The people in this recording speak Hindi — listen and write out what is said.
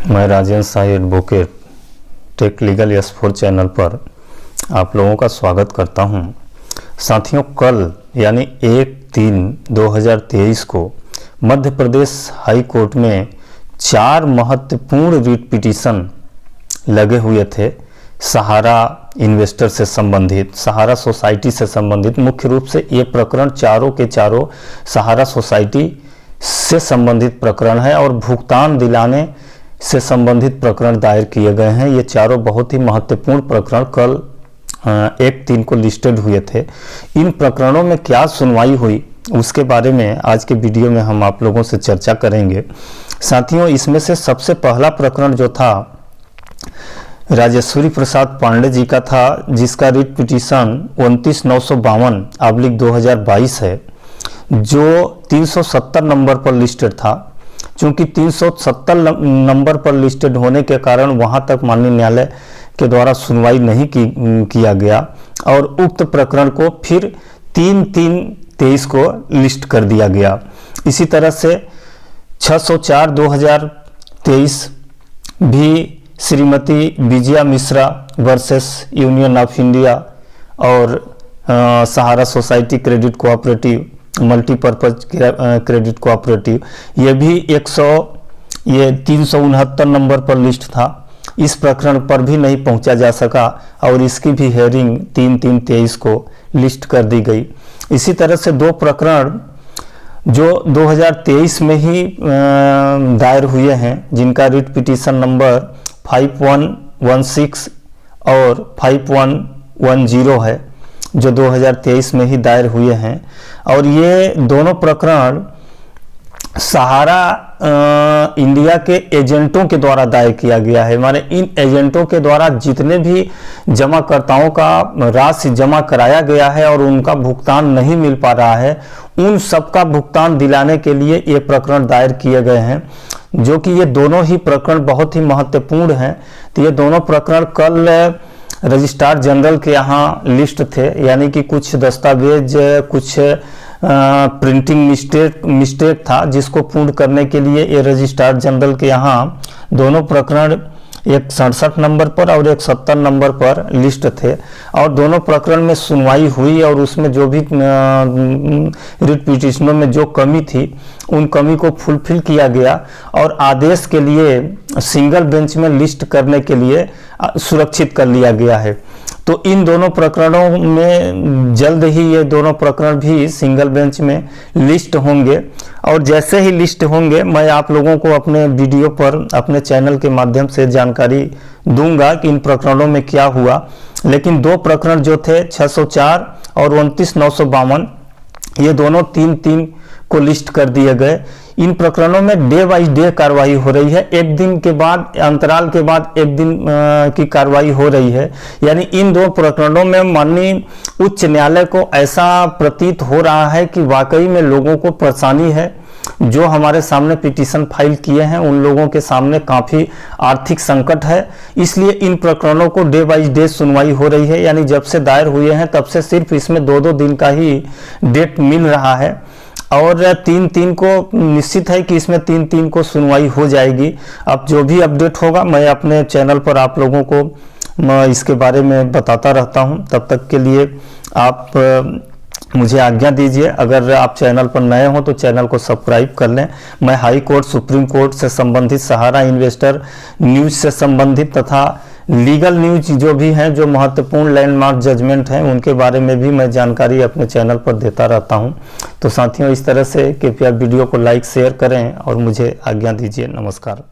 मैं Rajendra Sai advocate tech legal S4 channel पर आप लोगों का स्वागत करता हूं। साथियों, कल यानी 1/3/2023 को मध्य प्रदेश हाई कोर्ट में 4 महत्वपूर्ण रिट पिटीशन लगे हुए थे। सहारा इन्वेस्टर से संबंधित, सहारा सोसाइटी से संबंधित, मुख्य रूप से ये प्रकरण चारों के चारों सहारा सोसाइटी से संबंधित प्रकरण है और भुगतान दिलाने से संबंधित प्रकरण दायर किए गए हैं। ये चारों बहुत ही महत्वपूर्ण प्रकरण कल 1/3 को लिस्टेड हुए थे। इन प्रकरणों में क्या सुनवाई हुई उसके बारे में आज के वीडियो में हम आप लोगों से चर्चा करेंगे। साथियों, इसमें से सबसे पहला प्रकरण जो था राजेश्वरी प्रसाद पांडे जी का था, जिसका रिट पिटीशन 29/952/2022 है, जो 370 नंबर पर लिस्टेड था। चूंकि 370 नंबर पर लिस्टेड होने के कारण वहां तक माननीय न्यायालय के द्वारा सुनवाई नहीं किया गया और उक्त प्रकरण को फिर 3/3/23 को लिस्ट कर दिया गया। इसी तरह से 604/2023 भी Shrimati Vijaya Mishra versus union of India और Sahara society credit cooperative multipurpose credit cooperative, ये भी 369 नंबर पर लिस्ट था। इस प्रकरण पर भी नहीं पहुंचा जा सका और इसकी भी हेयरिंग 3/3/23 को लिस्ट कर दी गई। इसी तरह से 2 प्रकरण जो 2023 में ही दायर हुए हैं, जिनका रिट पिटीशन नंबर 5116 और 5110 है, जो 2023 में ही दायर हुए हैं। और ये दोनों प्रकरण सहारा इंडिया के एजेंटों के द्वारा दायर किया गया है। माने इन एजेंटों के द्वारा जितने भी जमाकर्ताओं का राशि जमा कराया गया है और उनका भुगतान नहीं मिल पा रहा है, उन सबका भुगतान दिलाने के लिए ये प्रकरण दायर किए गए हैं, जो कि ये दोनों ही प्रकरण बहुत ही महत्वपूर्ण हैं। तो ये दोनों प्रकरण कल रजिस्ट्रार जनरल के यहाँ लिस्ट थे, यानी कि कुछ दस्तावेज, कुछ प्रिंटिंग मिस्टेक था, जिसको पूर्ण करने के लिए ये रजिस्ट्रार जनरल के यहाँ दोनों प्रकरण एक 67 नंबर पर और एक 70 नंबर पर लिस्ट थे। और दोनों प्रकरण में सुनवाई हुई और उसमें जो भी रिट पिटीशनों में जो कमी थी उन कमी को फुलफिल किया गया और आदेश के लिए सिंगल बेंच में लिस्ट करने के लिए सुरक्षित कर लिया गया है। तो इन दोनों प्रकरणों में जल्द ही ये दोनों प्रकरण भी सिंगल बेंच में लिस्ट होंगे और जैसे ही लिस्ट होंगे मैं आप लोगों को अपने वीडियो पर अपने चैनल के माध्यम से जानकारी दूंगा कि इन प्रकरणों में क्या हुआ। लेकिन 2 प्रकरण जो थे 604 और 29/952, ये दोनों 3/3 को लिस्ट कर दिए गए। इन प्रकरणों में डे बाई डे कार्रवाई हो रही है, एक दिन के बाद अंतराल के बाद एक दिन की कार्रवाई हो रही है। यानी इन 2 प्रकरणों में माननीय उच्च न्यायालय को ऐसा प्रतीत हो रहा है कि वाकई में लोगों को परेशानी है। जो हमारे सामने पिटीशन फाइल किए हैं उन लोगों के सामने काफ़ी आर्थिक संकट है, इसलिए इन प्रकरणों को डे बाई डे सुनवाई हो रही है। यानी जब से दायर हुए हैं तब से सिर्फ इसमें 2-2 दिन का ही डेट मिल रहा है और 3/3 को निश्चित है कि इसमें 3/3 को सुनवाई हो जाएगी। अब जो भी अपडेट होगा मैं अपने चैनल पर आप लोगों को इसके बारे में बताता रहता हूं। तब तक के लिए आप मुझे आज्ञा दीजिए। अगर आप चैनल पर नए हो तो चैनल को सब्सक्राइब कर लें। मैं हाई कोर्ट, सुप्रीम कोर्ट से संबंधित, सहारा इन्वेस्टर न्यूज से संबंधित तथा लीगल न्यूज जो भी हैं, जो महत्वपूर्ण लैंडमार्क जजमेंट हैं, उनके बारे में भी मैं जानकारी अपने चैनल पर देता रहता हूं। तो साथियों, इस तरह से कृपया वीडियो को लाइक शेयर करें और मुझे आज्ञा दीजिए। नमस्कार।